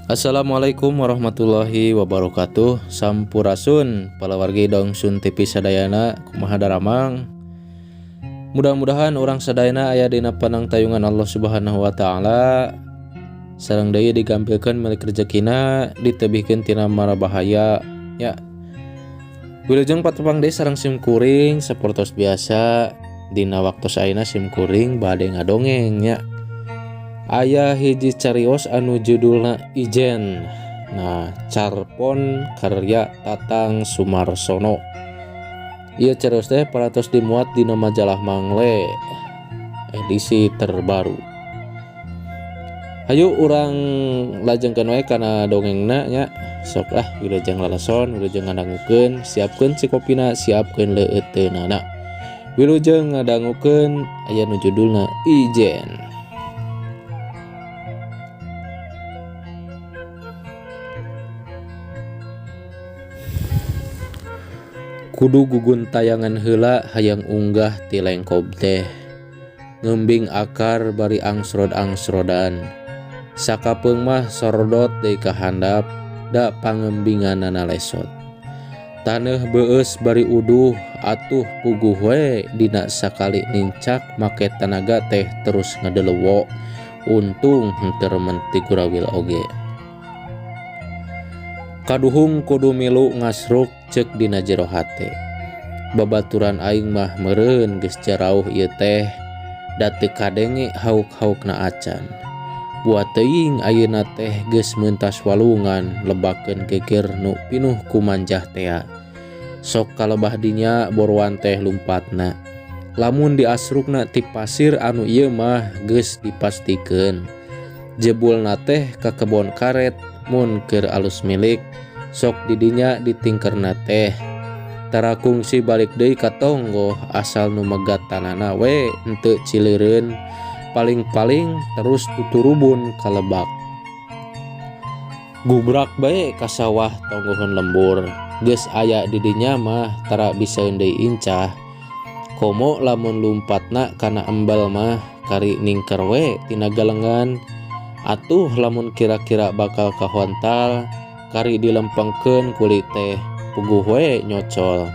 Assalamualaikum warahmatullahi wabarakatuh. Sampurasun palawargi dongsun TV sadayana kumaha daramang. Mudah-mudahan orang sadayana aya dina panangtayungan Allah Subhanahu wa taala. Sareng deui digampilkeun milik rezekina, ditebihkeun tina mara bahaya ya. Wilujeng patepang deui sareng sim kuring sapertos biasa dina waktos ayeuna sim kuring bade ngadongeng ya. Aya hiji carios anu judulna Ijen. Nah, carpon karya Tatang Sumarsono. Ieu carios teh paratos dimuat dina majalah Mangle edisi terbaru. Hayu urang lajengkeun wae kana dongengna nya. Sok wilujeng lalason, wilujeng ngadangukeun, siapkeun cikopina, siapkeun leuteunana. Wilujeng ngadangukeun aya nu judulna Ijen. Kudu gugun tayangan heula hayang unggah ti lengkob teh. Ngembing akar bari angsrod-angsrodan. Sakapeung mah sordot deui ka handap da pangembinganana lesot. Taneuh beueus bari uduh atuh puguh we dina sakali nincak make tanaga teh terus ngadeleuwo. Untung henteu menti gurawil oge. Kaduhung kudu milu ngasruk ceuk dina jero hate. Babaturan aing mah meureun geus jarauh ieu teh da teu kadenge hauk-haukna acan. Buat teuing ayeuna teh geus meuntas walungan lebakeun geger nu pinuh ku manjah tea. Sok kalebah dinya boroan teh lumpatna. Lamun diasrukna ti pasir anu ieu mah geus dipastikeun. Jebulna teh ka kebon karet mun keur alus milik sok didinya ditingkerna teh. Tara kungsi balik deui ka tonggo asal nu megat tanana we henteu cileureun, paling-paling terus tuturubun ka lebak. Gubrak bae ka sawah tonggoheun lembur, geus aya didinya mah tara bisaeun deui incah. Komo lamun lumpatna kana embal mah kari ningker we tina galengan. Atuh lamun kira-kira bakal kahontal kari dilempengkeun kulit teh puguh we nyocol.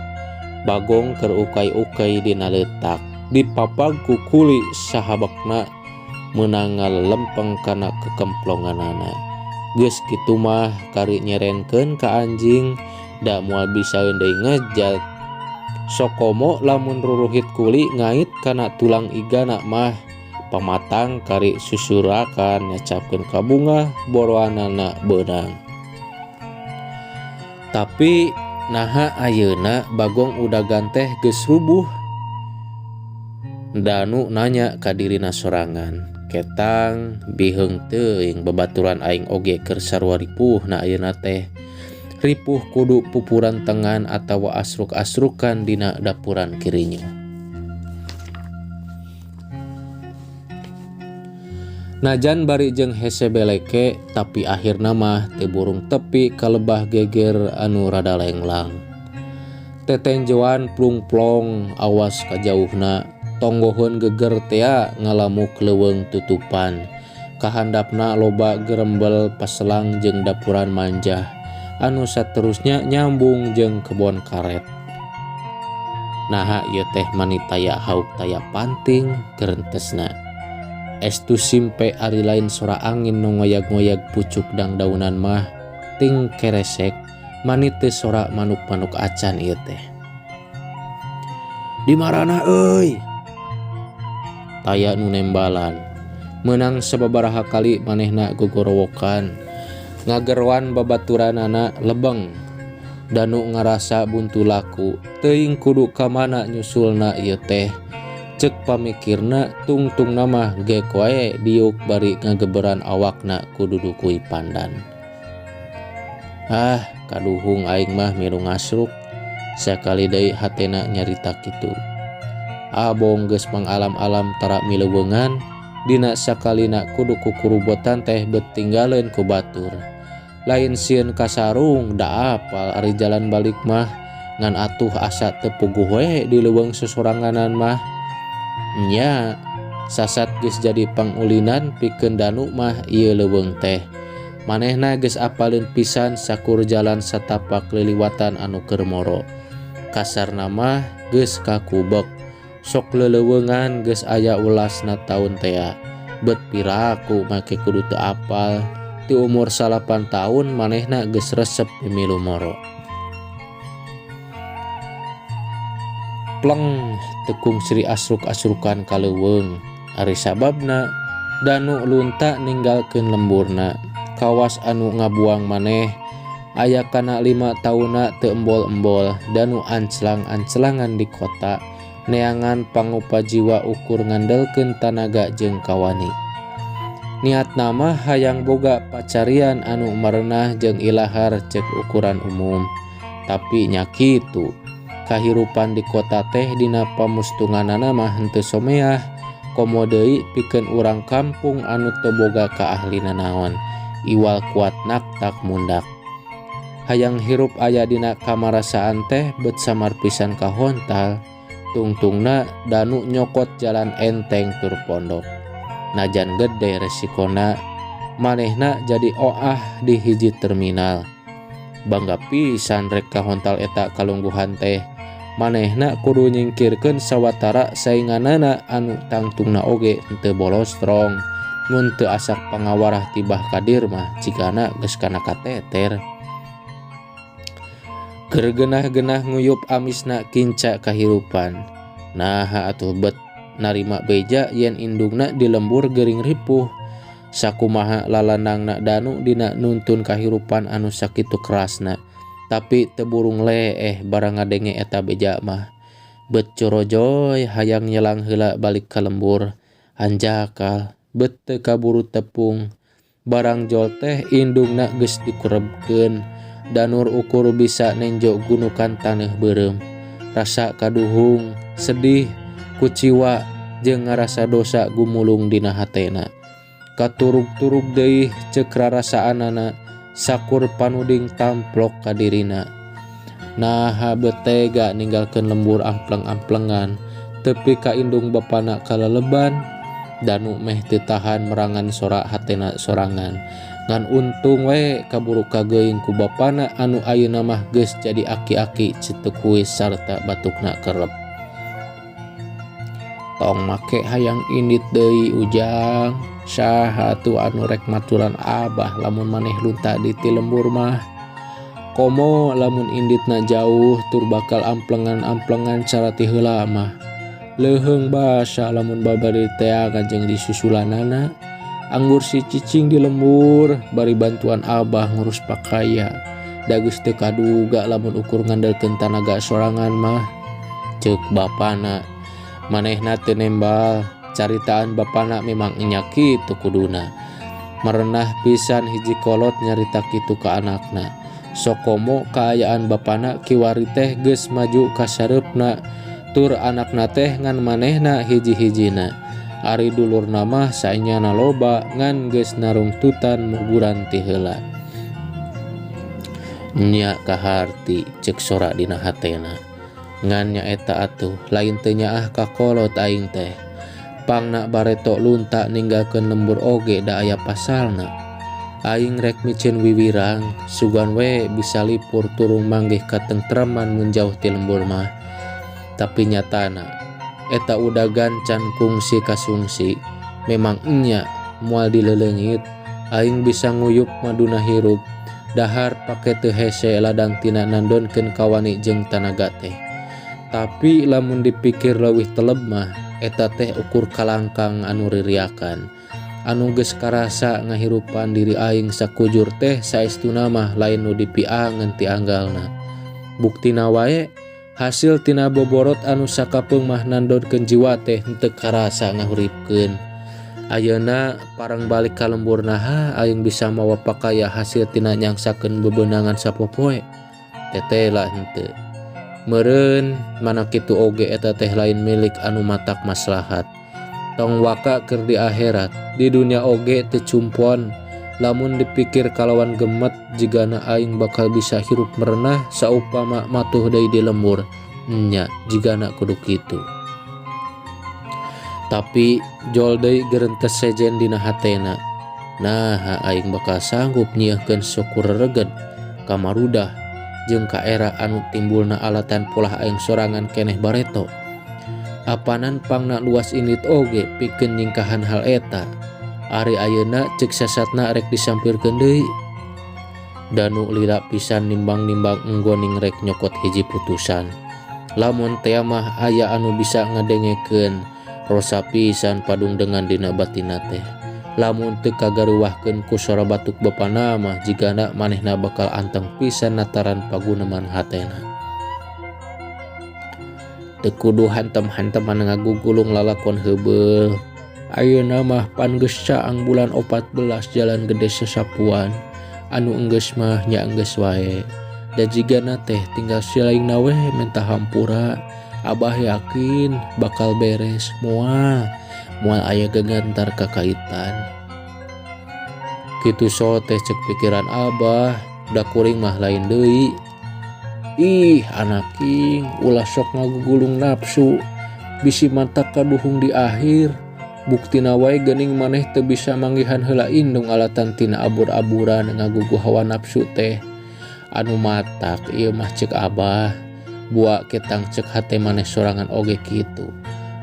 Bagong keur ukay-ukay dina leutak dipapag ku kuli sahabakna meunang ngalempeng kana kekemplonganana. Geus kitu mah kari nyerenkeun ka anjing da moal bisaeun deui ngejat. Sok komo lamun ruruhit kuli ngait kana tulang igana mah pamatang kari susurakan nyacapkeun ka bunga boroanana beunang. Tapi naha ayeuna Bagong udah ganteh geus rubuh. Danu nanya ka dirina sorangan, "Ketang biheung teuing babaturan aing oge keur sarua ripuhna ayeuna teh. Ripuh kudu pupuran tengan atawa asruk-asrukan dina dapuran kirinyo." Najan bari jeung hese beleke tapi akhirna mah teu burung tepi ka lebah geger anu rada lenglang. Tetenjoan plung-plong awas kajauhna, tonggoheun geger tea ngalamuk leuweung tutupan. Kahandapna loba gerembel paselang jeung dapuran manjah anu saterusnya nyambung jeung kebon karet. Naha ieu teh mani taya hauk taya panting keurentesna. Estu simpe ari lain sora angin nu ngoyag-ngoyag pucuk dangdaunan mah ting keresek mani teu sora manuk-manuk acan ieu teh. "Di marana euy?" Taya nu nembalan. Meunang sababaraha kali manehna gogorowokan. Ngagerwan babaturanana lebeng. Danu ngarasa buntu laku, teuing kudu ka mana nyusulna ieu teh. Cek pamikirna tungtungna mah geek wae diuk bari ngageberan awakna ku dudukui pandan. Kaduhung aing mah milu ngasruk. Sakali deui hatena nyarita kitu. Abong geus mangalam-alam tara mileuweungan dina sakalina kudu kukurubotan teh betinggaleun ku batur. Lain sieun ka sarung da apal ari jalan balik mah ngan atuh asa teu puguh we di leuweung sosoranganan mah. Nya sasat geus jadi pangulinan pikeun danu mah ieu leuweung teh. Manehna geus apaleun pisan sakur jalan satapak liliwatan anu keur moro. Kasarna mah geus kakubek. Sok leleuweungan geus aya ulasna taun tea. Bet piraku make kudu teu apal. Ti umur 8 tahun manehna geus resep milu moro. Pleng tekung Sri asruk-asrukan kaleuweung. Ari sababna Danu lunta ninggalkeun lemburna. Kawas anu ngabuang maneh aya kana 5 tauna teu embol-embol. Danu anclang-anclangan di kota neangan pangupa jiwa ukur ngandelkeun tanaga jeung kawani. Niatna mah hayang boga pacarian anu marenah jeung ilahar cek ukuran umum. Tapi nya kitu, kahirupan di kota teh dina pamustunganana mah henteu someah. Komo deui pikeun urang kampung anu teu boga kaahlina naon. Iwal kuatnak tak mundak. Hayang hirup aya dina kamarasaan teh bet samar pisan ka hontal. Tungtungna Danu nyokot jalan enteng tur pondok. Najan gede resikona, manehna jadi oah di hiji terminal. Bangga pisan rek ka hontal eta kalungguhan teh. Manehna kudu nyingkirkeun sawatara sainganana anu tangtungna oge henteu bolos strong. Mun teu asak pangawarah tibah kadir mah cigana geus kana kateter. Keur genah-genah nguyup amisna kinca kahirupan. Nah atuh bet narima beja yen indungna di lembur gering ripuh. Sakumaha lalandangna Danu dina nuntun kahirupan anu sakitu kerasna. Tapi teburung leeh barang ngadenge eta beja mah. Bet corojoy hayang nyelang heula balik ka lembur. Hanjakal bet teu kaburu tepung. Barang jol teh indungna geus dikurebkeun. Danur ukur bisa nenjo gunukan taneuh beureum. Rasa kaduhung, sedih, kuciwa jeung ngarasa dosa gumulung dina hatena. Katurug-turug deui ceuk rarasaanana. Sakur panuding tamplok ka dirina. Nah betega ninggalkeun lembur ampleng-amplengan. Tepi ka indung bapana kaleleban. Danu meh teu tahan merangan sora hatena sorangan. Ngan untung we kaburu kageuing ku bapana anu ayeuna mah geus jadi aki-aki cetek kuis sarta batukna kerep. Tong make hayang indit deui ujang. Saha atuh anu rek maturan abah lamun maneh lunta di ti lembur mah. Komo lamun inditna jauh tur bakal amplengan-amplengan carati heula mah. Leuheung basa lamun babari teangan jeung disusulanana. Anggur si cicing di lembur bari bantuan abah ngurus pakaya. Da geus teu kaduga lamun ukur ngandelkeun tanaga sorangan mah. Ceuk bapana, manehna teu nembal. Caritaan bapana memang nya kitu kuduna. Merenah pisan hiji kolot nyarita kitu ka anakna. Sokomo kaayaan bapana kiwari teh geus maju ka sareupna. Tur anakna teh ngan manehna hiji-hijina. Ari dulurna mah saenyana loba ngan geus narungtutan muguran ti heula. Nya kaharti ceuk sora dina hatena. Ngan nya eta atuh lain teu nyaah ka kolot aing teh. Pangna bareto lunta ninggalkeun lembur oge da aya pasalna. Aing rek micen wiwirang sugan we bisa lipur turung manggih katentreman mun jauh ti lembur mah. Tapi nyatana eta udagan can kungsi kasungsi. Memang enya moal dileleungit aing bisa nguyup maduna hirup. Dahar pake teu hese ladang tina nandonkeun kawani jeung tanaga teh. Tapi lamun dipikir leuwih teleb mah eta teh ukur kalangkang anu ririakan. Anu geus karasa ngahirupan diri aing sakujur teh saestuna mah lain nu dipiangeun ti anggalna. Buktina wae hasil tina boborot anu sakapeung mah nandonkeun jiwa teh henteu karasa ngahuripkeun. Ayeuna parang balik ka lembur naha aing bisa mawa pakaya hasil tina nyangsakeun bebeunangan sapopoe. Tetela henteu. Meureun mana kitu oge eta teh lain milik anu matak maslahat. Tong waka keur di akhirat, di dunia oge teu cumpon. Lamun dipikir kalawan gemet jigana aing bakal bisa hirup merenah saupama matuh deui di lembur. Nya jigana kudu kitu. Tapi jol deui geureunteu sejen dina hatena. Nah aing bakal sanggup nyieuhkeun syukur reged ka marudah jeung ka era anu timbulna alatan polah aing sorangan keneh bareto. Apanan pangna luas init oge pikeun nyingkahan hal eta. Ari ayeuna ceuk sasatna rek disampirkeun deui. Danu lila pisan nimbang-nimbang enggoning rek nyokot hiji putusan. Lamun teu mah aya anu bisa ngadengekeun rosa pisan padung dengan dina batinna teh. Lamun teu kagaruwahkeun ku sora batuk bapana mah jigana manehna bakal anteng pisan nataran paguneman hatena. Teu kudu hantem-hanteman ngagugulung lalakon heubeul. Ayeuna mah pan geus caang bulan 14 jalan gede sasapuan. Anu enggeus mah nya enggeus wae. Da jigana teh tinggal silaingna we menta hampura. Abah yakin bakal beres moal aya gegantar kakaitan. Kitu so teh cek pikiran Abah, da kuring mah lain deui. Ih anaking ulah sok ngagugulung nafsu, bisi mantak kaduhung di akhir. Buktina wae geuning maneh teu bisa manggihan heula indung alatan tina abur-aburan ngagugu hawa nafsu teh. Anu matak ieu mah cek Abah, buak ketang cek hate maneh sorangan oge kitu.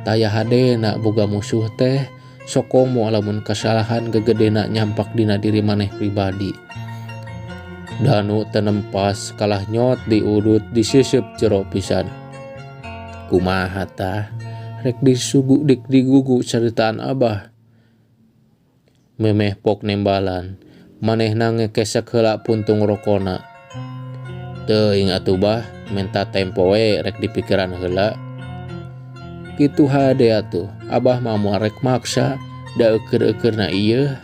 Taya hadena boga musuh teh, sok komo lamun kasalahan gegedena nyampak dina diri maneh pribadi. Danu tenempas kalah nyot diurut disiseup jero pisan. Kumaha tah? Rek digugu caritaan Abah. Memeh pok nembalan, manehna ngekesek heula puntung rokona. Teuing atuh Bah, menta tempo we rek dipikiran heula. Kitu hade atuh, Abah mah moal rek maksa, da eukeur-eukeurna ieu.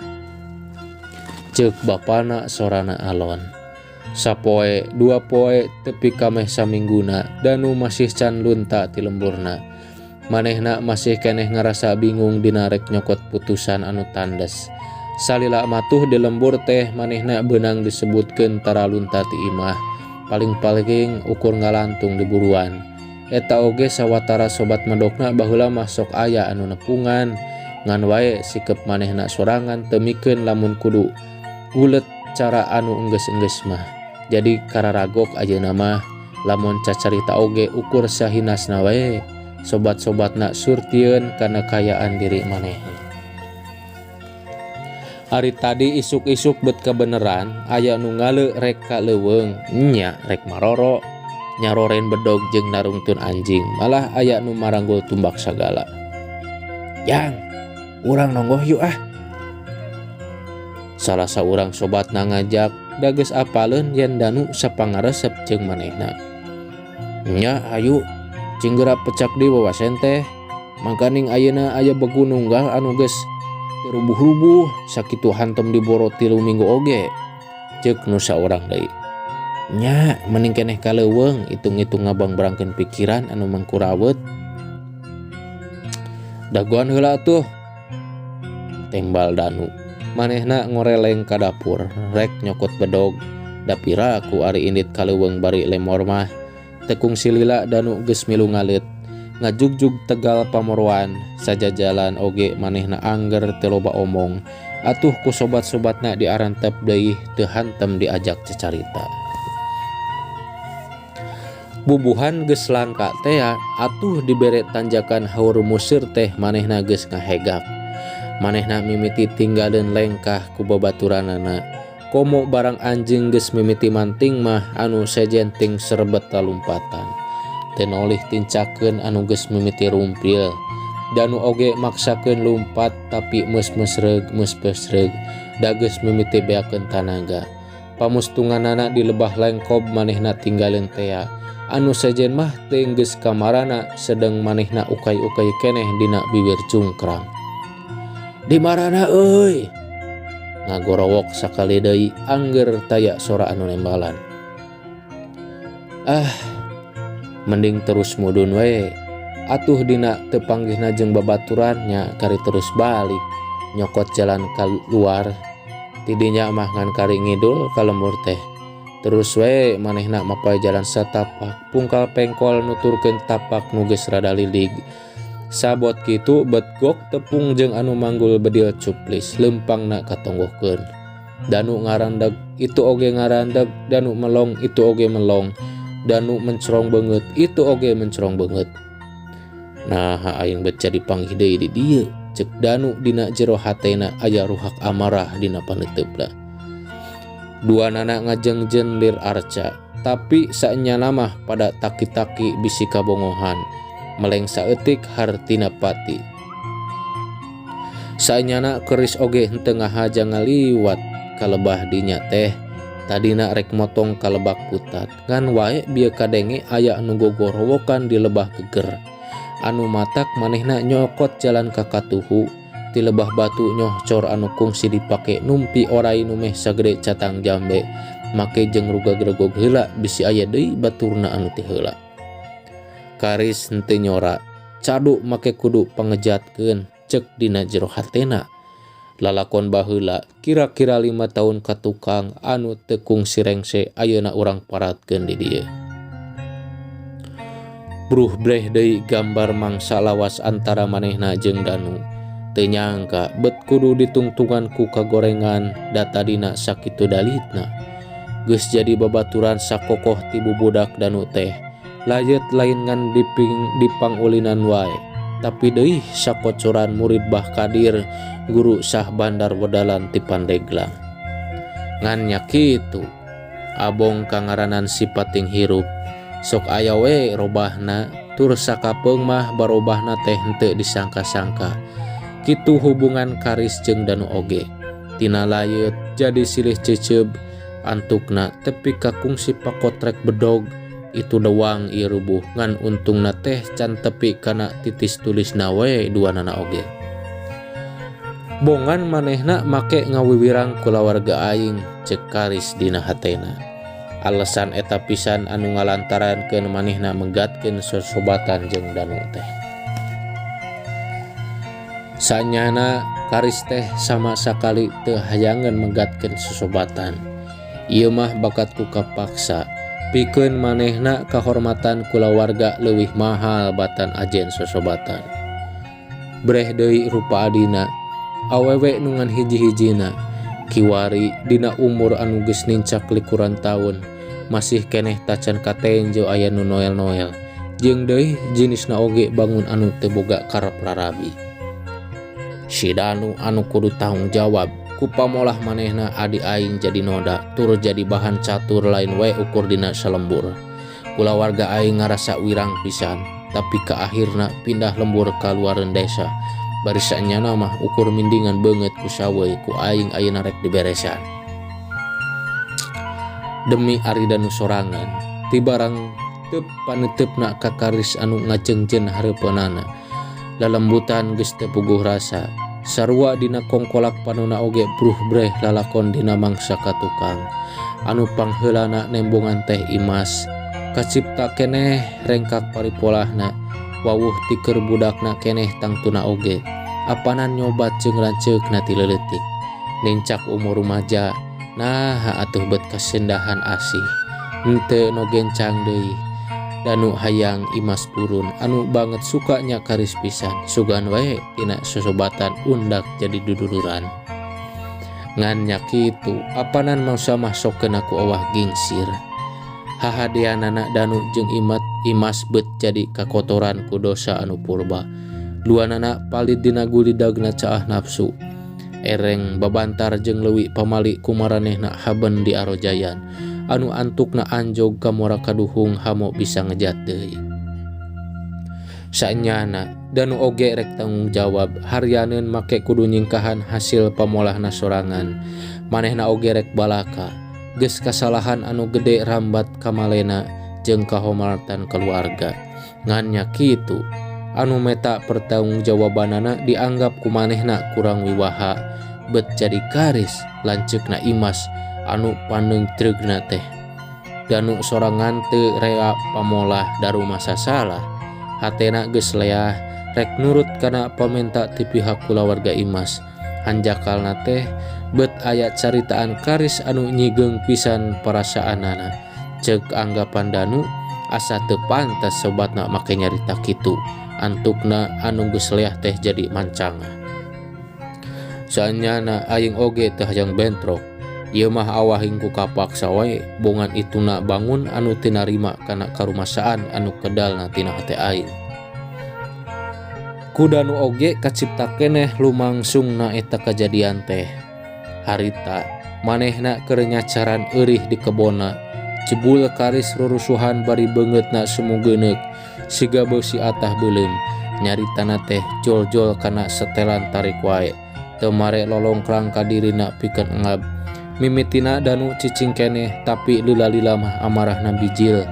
Ceuk bapana sorana alon. Sapoe, 2 poe tepi kameh samingguna, danu masih can lunta ti lemburna. Manehna masih keneh ngarasa bingung dina rek nyokot putusan anu tandes. Salila matuh di lembur teh manehna beunang disebutkeun tara lunta ti imah. Paling-paling ukur ngalantung di buruan. Eta oge sawatara sobat medokna baheula mah sok aya anu nepungan. Ngan wae sikep manehna sorangan teu mikeun lamun kudu ulet cara anu enggeus-enggeus mah. Jadi kararagok ajeuna mah lamun cacarita oge ukur sahinasna wae. Sobat-sobatna surtieun kana kayaan diri manehna. Ari tadi isuk-isuk bet kebeneran aya nu ngaleu rek ka leuweung nya rek maroro nyaroren bedog jeung narungtun anjing malah aya nu maranggul tumbak sagala. Yang urang nonggoh yuk ah. Salah saurang sobatna ngajak da geus apaleun yen Danu sapangaresep jeung manehna. Nya hayu cing geura pecak di wawasen teh. Mangkaning ayeuna aya begu nunggal anu geus rubuh-rubuh sakitu hantem diboro 3 minggu oge. Ceuk nu saurang deui. Nya mending keneh ka leuweung itung-itung ngabang-barangkeun pikiran anu mangkurawet. Dagoan heula atuh. Tembal Danu. Manehna ngoreleng ka dapur rek nyokot bedog. Dapira ku ari indit ka leuweung bari lemor mah. Tekung silila Danu geus milu ngalit. Ngajugjug tegal pamoroan sajajalan oge manehna angger teu loba omong. Atuh ku sobat-sobatna diarantep deui teu hantem diajak cecarita. Bubuhan geus langka teh atuh dibere tanjakan haur museur teh manehna geus ngahegak. Manehna mimiti tinggaleun lengkah ku babaturanana. Komo barang anjing geus mimiti manting mah anu sejenting serebet lalumpatan. Tenolih tincakeun anu geus mimiti rumpil. Danu oge maksakeun lumpat tapi meus-meusreug da geus mimiti beakeun tanaga. Pamustunganana di lebah lengkob manehna tinggaleun tea. Anu sejen mah teu geus kamarana sedeng manehna ukay-ukay keneh dina bibir cungkrang. Di marana euy. Ngagorowok sakali deui angger taya sora anu nembalan. Mending terus mudun we. Atuh dina teu panggihna jeung babaturan nya kari terus balik nyokot jalan keluar. Tidinya mah ngan kari ngidul ka lembur teh. Terus we manehna mapae jalan satapak pungkal pengkol nuturkeun tapak nu geus rada lilig. Sabot kitu betgok tepung jeung anu manggul bedil cuplis lempangna katonggohkeun. Danu ngarandeg itu oge ngarandeg, danu melong itu oge melong, danu mencerong banget itu oge mencerong banget. Nah aing baca dipanggih deui di dieu, cek danu dina jero hatena aya ruhak amarah dina paneuteup. Duanana ngajengjen lir arca, tapi saenyana mah pada taki-taki bisi kabongohan, meleng saeutik hartina pati. Saenyana keris oge henteu ngahaja ngaliwat kalebah dinya teh, tadina rek motong kalebak putat, ngan wae bieu kadenge aya anu gogorowokan di lebah geger. Anu matak manehna nyokot jalan ka katuhu, ti lebah batu nyoh cor anu kungsi dipake numpi orai nu meh sagede catang jambe, make jeung ruga gregog heula bisi aya deui baturna anu ti heula. Karis henteu nyora, cadu make kudu pangejatkeun, cek dina jero hatena. Lalakon baheula kira-kira 5 tahun ka tukang anu teu kungsi rengse ayeuna urang paratkeun di dieu. Bruh breh deui gambar mangsa lawas antara manehna jeung Danu. Teu nyangka bet kudu ditungtungan ku kagorengan data dina sakitu dalitna. Geus jadi babaturan sakokoh ti bubudak Danu teh. Layeut lain ngan dipangulinan wae, tapi deui sakocoran murid Bah Kadir, guru sah bandar wedalan ti Pandeglang. Ngan nya kitu, abong kangaranan sipating hirup, sok aya we robahna, tur sakapeung mah barobahna teh henteu disangka-sangka. Kitu hubungan Karis jeung Danu oge. Tina layeut jadi silih ceceub, antukna tepi kakungsi pakotrek bedog, itu doang ieu rubuh ngan untungna teh can tepi kana titis tulisna we duanana oge. Bongan manehna make ngawiwirang kulawarga aing, cek Karis dina hatena. Alasan eta pisan anu ngalantarankeun manehna menggatkeun sosobatan jeung Danu teh. Sanyana Karis teh sama sakali teu hayangeun menggatkeun sosobatan. Ieu mah bakat ku kapaksa, pikeun manehna kahormatan kulawarga leuwih mahal batan ajen sosobatan. Breh deui rupa adina, awewe nungan hiji-hijina, kiwari dina umur anu geus nincak likuran taun, masih keneh tacan katenjo aya nu noel-noel, jeung deui jenisna oge bangun anu teu boga karep rarabi. Si Danu anu kudu tanggung jawab ku pamolah manehna adi aing jadi noda, tur jadi bahan catur lain wae ukur dina salembur. Kulawarga aing ngarasa wirang pisan, tapi ka akhirna pindah lembur ka luareun desa. Bari saenyana mah ukur mindingan beungeut ku saweuy ku aing ayeuna rek diberesan. Demi ari Danu sorangan, ti barang teu paneutupna ka Karis anu ngajengjen hareupeunana. Lalembutan geus teu puguh rasa, sarua dina kongkolak panuna oge bruh breh lalakon dina mangsa katukang. Anu pangheulana nembongan teh Imas, kacipta keneh rengkak paripolahna, wawuh ti keur budakna keneh tangtuna oge. Apanan nyobat jeung ranceukna ti leuletik. Nincak umur rumaja, nah atuh bet kasendahan asih. Henteu no gencang deui. Danu hayang Imas purun anu banget sukanya Karis pisan, sugan wae tina sosobatan undak jadi duduluran. Ngan nya kitu, apanan mangsa masokkeun aku owah gingsir. Hahadeanana Danu jeung Imas bet jadi kakotoran ku dosa anu purba. Luanana palid dina gulidagna caah nafsu. Ereng babantar jeung leuwih pamali kumaranehna haben di arojayan. Anu antukna anjog ka mora kaduhung hamo bisa ngejat deui. Saenyana Danu oge rek tanggung jawab, haryaneun make kudu nyingkahan hasil pamolahna sorangan. Manehna oge rek balaka, geus kasalahan anu gede rambat ka malena jeung kahormatan keluarga. Ngan nya kitu, anu meta pertanggungjawabanana dianggap ku manehna kurang wiwaha, bet jadi Karis lanceukna Imas anu pandeung treugna teh. Danu sorangan teu rea pamolah daru masa salah, hatena geus leah rek nurut kana pamenta ti pihak kulawarga Imas. Hanjakalna teh bet aya caritaan Karis anu nyigeung pisan perasaanana. Ceuk anggapan Danu asa teu pantes sobatna make nyarita kitu, antukna anu geus leah teh jadi mancanga. Saanyana aing oge teh hayang bentrok, ieu mah awahing ku kapaksa wae bongan ituna bangun anu teu narima kana karumasaan anu kedalna tina hate aing. Ku Danu oge kacipta keneh lumangsungna eta kajadian teh. Harita manehna keur nyacaran eurih di kebonna, jebul karis rurusuhan bari beungeutna sumugeuneuk siga beusi atah beuleum, nyaritana teh jol-jol kana setelan tarik wae, teu mare lolongkrang ka dirina pikeun engab. Mimitina Danu cicing keneh tapi lila-lila mah amarahna bijil,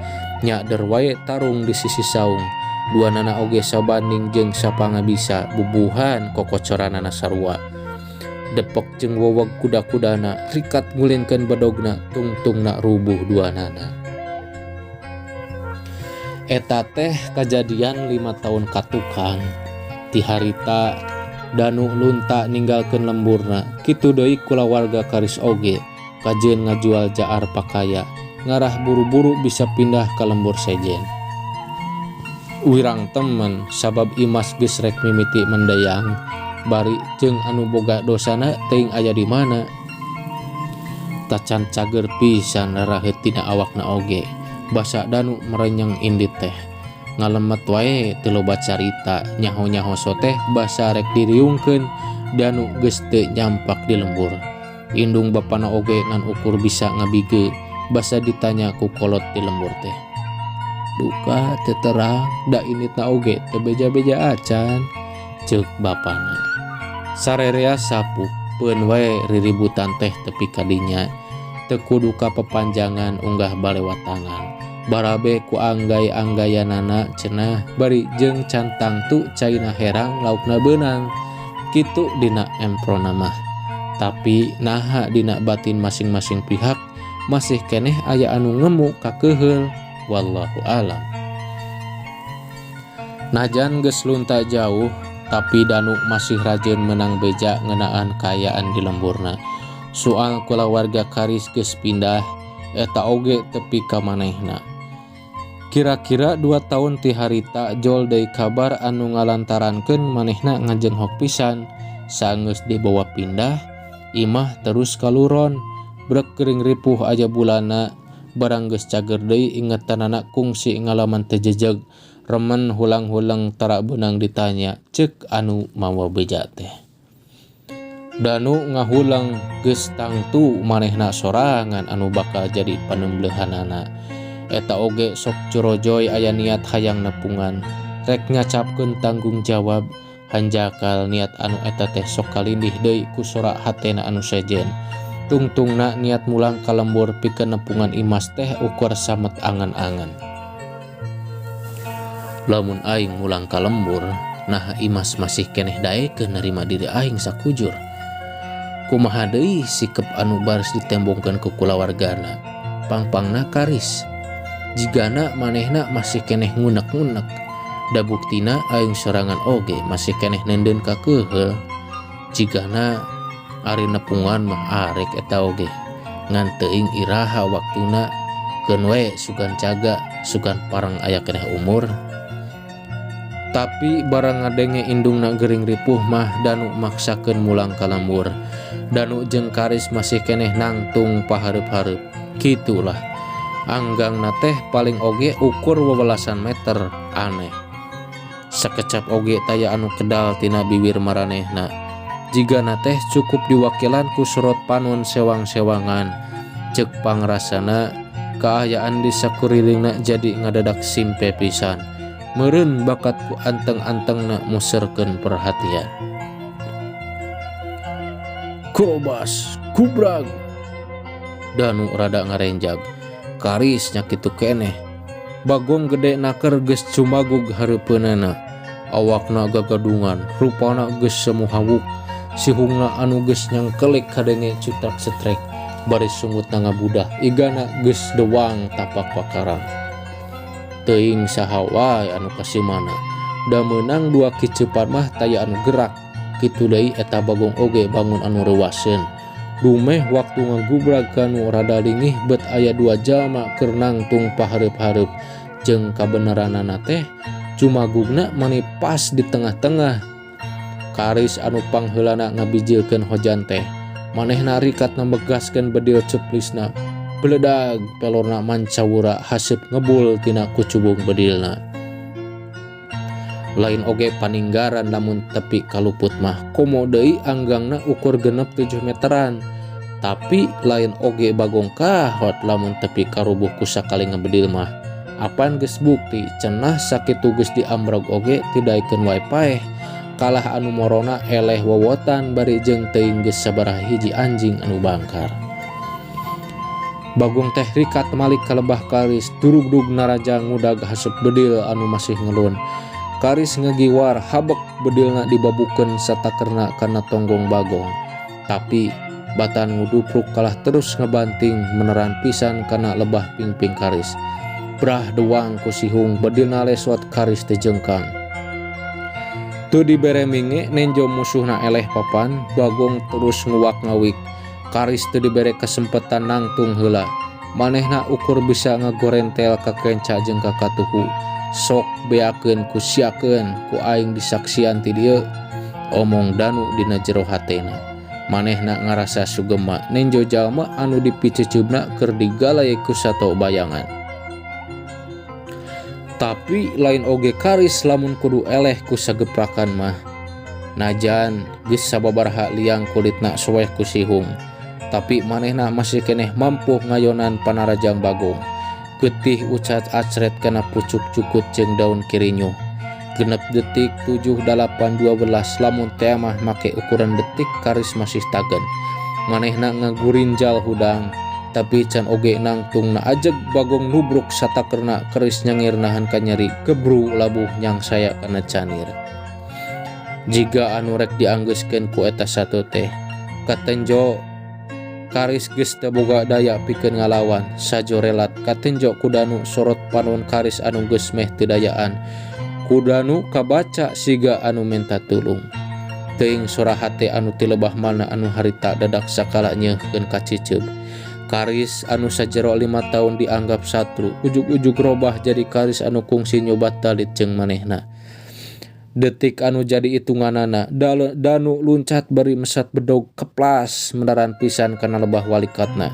nyader wae tarung di sisi saung. Duanana oge sabanding jeung sapangabisa bubuhan kokocoranana sarua. Depek jeung weweg kuda-kudana rikat ngulingkeun bedogna tungtungna rubuh duanana. Eta teh kajadian 5 tahun katukang. Ti harita Danu lunta ninggalkeun lemburna, kitu deui kulawarga karis oge kajeun ngajual jaar pakaya, ngarah buru-buru bisa pindah ka lembur sejen. Wirang temen sabab Imas geus rek mimiti mendayang, bari jeung anu boga dosana teuing aya di mana. Tacan cager pisan raheut tina awakna oge, basa Danu merenyeng indit teh. Ngalemet wae teu loba carita, nyaho-nyaho teh basa rek diriungkeun Danu geus teu nyampak di lembur. Indung bapana oge ngan ukur bisa ngabige, basa ditanya ku kolot di lembur teh. Duka teu terang, da initna oge teu beja-beja acan, ceuk bapana. Sarerea sapuk peun wae riributan teh tepi kadinya, teu kudu ka pepanjangan unggah balewatangan. Barabe ku anggai-anggayanana cenah bari jeung cantang tu caina herang laukna beunang, kitu dina emprona mah. Tapi naha dina batin masing-masing pihak masih keneh aya anu ngemu kakeheul. Wallahu alam. Najan geus lunta jauh, tapi Danu masih rajin menang beja ngeunaan kayaan di lemburna. Soal kulawarga karis geus pindah, eta oge tepi ka manehna. Kira-kira 2 tahun ti harita jol deui kabar anu ngalantarankeun manehna ngajenghok pisan. Saenggeus dibawa pindah, imah terus kaluron, brek keuring ripuh aja bulana. Barang geus cager deui ingetanana kungsi ngalaman teu jejeg, remen hulang-hulang tara beunang ditanya, ceuk anu mawa beja teh. Danu ngahulang geus tangtu manehna sorangan anu bakal jadi panemblehanana. Eta oge sok curojoy aya niat hayang nepungan, rek ngacapkeun tanggung jawab, hanjakal niat anu eta teh sok kalindih deui ku sorak hatena anu sejen. Tungtungna niat mulang ka lembur pikeun nepungan Imas teh ukur samet angan-angan. Lamun aing mulang ka lembur, nah Imas masih keneh daekeun nerima diri aing sakujur. Kumaha deui sikep anu baris ditembongkeun ku kulawargana, pangpangna karis. Jigana manehna masih keneh ngunek-ngunek, da buktina aing sorangan oge masih keneh nendeun kakeheul. Jigana ari nepungan mah arek eta oge, ngan teuing iraha waktuna, keun we sugan caga, sugan parang aya keneh umur. Tapi barang ngadenge indungna gering ripuh mah Danu maksakeun mulang ka lembur. Danu jeung karis masih keneh nangtung pahareup-hareup. Kitulah anggangna teh paling oge ukur 12 meter, aneh. Sakecap oge taya anu kedal tina bibir maranehna. Jigana teh cukup diwakilan ku surot panon sewang-sewangan, ceuk pangrasana kaayaan di sakurilingna jadi ngadadak simpe pisan. Meureun bakat ku anteng-antengna muserkeun perhatian. Kurobas, kubrag. Danu rada ngarenjag. Karis nya kitu keneh. Bagong gede naker geus cumagug hareupeunana. Awakna gagadungan, rupana geus semu hawuk. Sihungna anu geus nyangkelik kadenge cutrak setrek, bari sungutna ngabudah, igana geus dewang tapak pakarang. Teuing saha wae anu kasimana, da meunang 2 kicepan mah taya anu gerak. Kitu deui eta Bagong oge bangun anu reuwaseun. Dumeh waktu ngagubrag kanu rada lingih bet aya 2 jalma keur nangtung pahareup-hareup, jeung kabeneranana teh Jumagungna mani pas di tengah-tengah. Karis anu pangheulana ngabijilkeun hojan teh manehna rikat megaskeun bedil ceplisna. Beledag pelorna mancawura haseup ngebul tina kucubung bedilna. Lain oge paninggaran lamun tepi kaluput mah komo deui anggangna ukur genep 7 meteran. Tapi lain oge bagong kahot lamun tepi karubuh ku sakali ngebedil mah. Apan geus bukti cenah sakitu geus diambrog oge tidaikeun wae paeh. Kalah anu morona eleh wowotan bari jeung teuing geus sabaraha hiji anjing anu bangkar. Bagong teh rikat malik ka lebah Karis durug-dug narajang ngudag haseup bedil anu masih ngelun. Karis ngagiwar habek bedilna dibabukeun satakerna kana tonggong Bagong. Tapi batan ngudupruk kalah terus ngebanting meneran pisan kana lebah pingping Karis. Brah doang ku sihung bedilna leswat Karis teh jengkang. Tu dibere minge nenjo musuhna eleh papan, Bagong terus nguwak ngawik. Karis teu dibere kesempatan nangtung heula. Manehna ukur bisa ngagorentel ka kenca jeung ka katuhu. Sok beakeun ku siakeun ku aing disaksian ti dieu, omong Danu dina jero hatena. Manehna ngarasa sugema nenjo jalma anu dipiceuceubna keur digalai ku sato bayangan. Tapi lain oge Karis lamun kudu eleh ku sageprakan mah. Najan geus sababaraha liang kulitna soeh ku sihung. Tapi manehna masih keneh mampu ngayonan panarajang Bagong. Getih ucat acret kana pucuk cukut jeung daun kirinyo. Genep detik 7, 8, 12 lamun teh mah make ukuran detik Karis masih tagen. Manehna ngagurinjal hudang. Tapi can oge nangtung na ajeg Bagong nubruk satakerna keris nyangir nahan ka nyeri gebru labuh nyang saya kana canir. Jiga anu rek dianggeuskeun ku eta satu teh katenjo Karis geus teu boga daya pikeun ngalawan. Sajorelat katenjo ku Danu sorot panon Karis anu geus meh teu dayaan. Ku Danu kabaca siga anu menta tulung. Teuing sora hate anu ti lebah mana anu harita dadak sakala nyeuhkeun ka ciceup. Karis anu sajero 5 tahun dianggap satru ujug-ujug robah jadi Karis anu kungsi nyobat talit jeung manehna. Detik anu jadi itunganana Danu luncat bari mesat bedog keplas mendaran pisan kana lebah walikatna.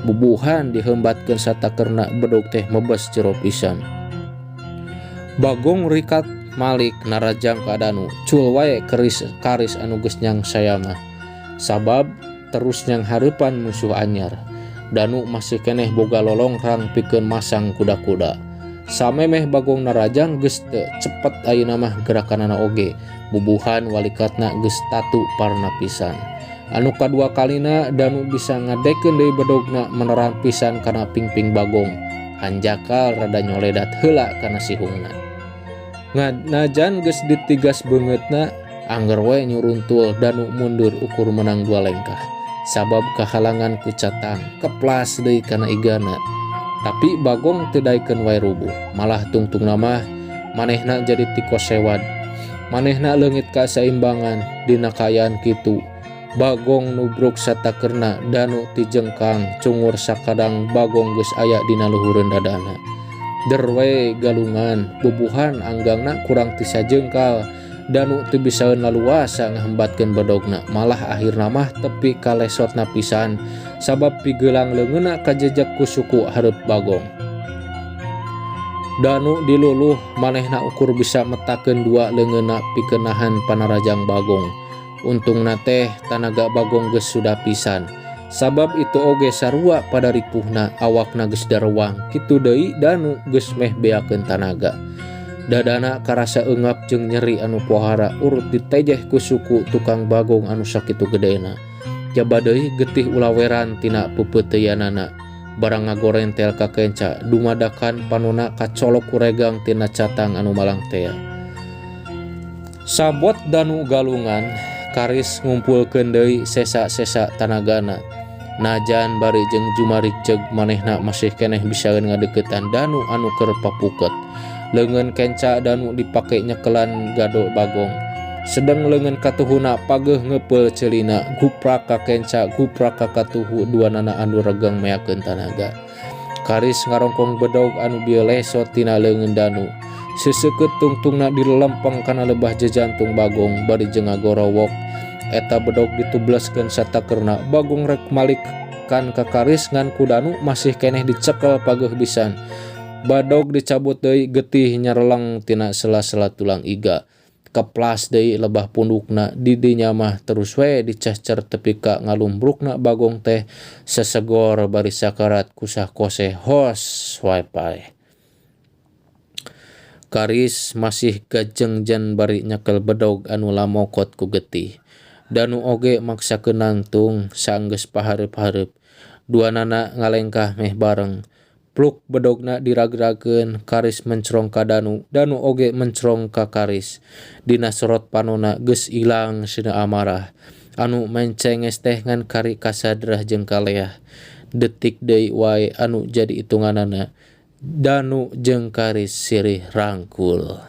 Bubuhan diheumbatkeun satakerna bedog teh mebes jero pisan. Bagong rikat malik narajang ka Danu cul wae Karis anu geus nyang saya mah. Sabab terus nyang hareupan musuh anyar. Danu masih keneh boga lolongrang pikeun masang kuda-kuda. Samemeh Bagong narajang geus teu cepet ayeuna mah gerakanana oge. Bubuhan walikatna geus tatu parna pisan. Anu kadua kalina Danu bisa ngadekeun deui bedogna meneran pisan kana pingping Bagong. Hanjakal rada nyoledat heula kana sihungna. Najan geus ditigas beungeutna angger we nyuruntul Danu mundur ukur menang 2 lengkah. Sabab kahalangan ku catang keplas deui kana igana. Tapi Bagong teu daekeun wae rubuh, malah tungtungna mah manehna jadi tikos sewad. Manehna leungit kaseimbangan dina kaayaan kitu. Bagong nubruk satakerna Danu ti jengkang cungur sakadang Bagong geus aya dina luhureun dadana. Derwe galungan bubuhan anggangna kurang ti sajengkal. Danu teu bisaeun laluasa ngahembatkeun bedogna, malah akhirna mah tepi kalesotna pisan sabab pigeulang leungeunna kajejeg ku suku hareup Bagong. Danu diluluh manehna ukur bisa metakeun 2 leungeunna pikeun nahan panarajang Bagong. Untungna teh tanaga Bagong geus sudah pisan. Sabab itu oge sarua pada ripuhna awakna geus darewang. Kitu deui Danu geus meh beakeun tanaga. Dadana karasa eungap jeung nyeri anu pohara urut ditejeh ku suku tukang Bagong anu sakitu gedena. Jaba deui getih ulaweran tina pepeuteuyanana. Barang ngagorentel ka kenca dumadakan panonna kacolok ku regang tina catang anu malang tea. Sabot Danu galungan Karis ngumpulkeun deui sesa-sesa tanagana. Najan bari jeung jumarik ceug manehna masih keneh bisaeun ngadeuketan Danu anu keur papuket. Leungeun kenca Danu dipake nyekelan gado Bagong. Sedeng leungeun katuhuna pageuh ngeupel ceulina guprak ka kenca guprak ka katuhu duanana anu regang meakeun tanaga. Karis ngarongkong bedog anu bieu lesot tina leungeun Danu. seseukeut tungtungna dilempeng kana lebah jejantung Bagong bari jeung ngagorowok. Eta bedog ditubleskeun satakeurna. Bagong rek malikkan ka Karis ngan ku Danu masih keneh dicekel pageuh bisan. Badog dicabut deui getih nyareleng tina sela-sela tulang iga. Keplas deui lebah pundukna di dinya mah terus we dicecer tepi ka ngalumbrukna Bagong teh sesegor bari sakarat kusah kose hos wae pae. Karis masih gajengjan bari nyekel bedog anu lamokot ku getih. Danu oge maksakeun nangtung saenggeus pahareup-hareup. Duanana ngalengkah meh bareng. Pluk bedogna dirag-ragkeun. Karis mencrong ka Danu. Danu oge mencrong ka Karis. Dina sorot panonna geus ilang sina amarah. Anu mencenges teh ngan kari kasadrah jeung kaleah. Detik deui wae anu jadi itunganana. Danu jeung Karis sirih rangkul.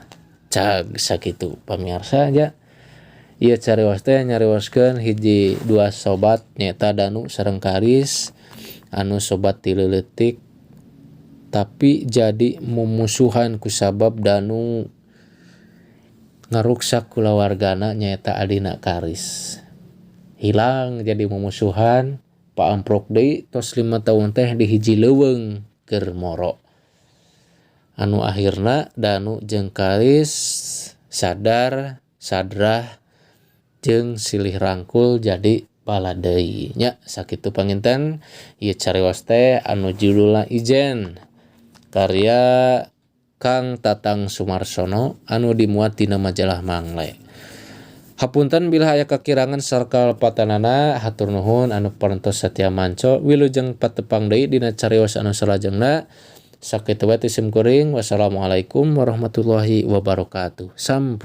Cag sakitu pamirsa aja. Ieu carios teh nyarioskeun hiji dua sobat nyaeta Danu sareng Karis anu sobat ti leuletik tapi jadi mumusuhan kusabab Danu ngaruksak kulawargana nyaeta adina Karis. Hilang jadi mumusuhan, paamprok deui tos 5 tahun teh di hiji leuweung keur moro. Anu akhirna Danu jeung Karis sadar sadrah jeung silih rangkul jadi bala deui nya sakitu panginten. Ieu carios teh anu judulna Ijen karya Kang Tatang Sumarsono anu dimuat dina majalah Mangle. Hapunten bila aya kakirangan sareng patanana hatur nuhun anu parantos satia manco wilujeng patepang deui dina carios anu salajengna. Sakitu wae ti sim kuring. Wassalamualaikum warahmatullahi wabarakatuh. Sampurasun.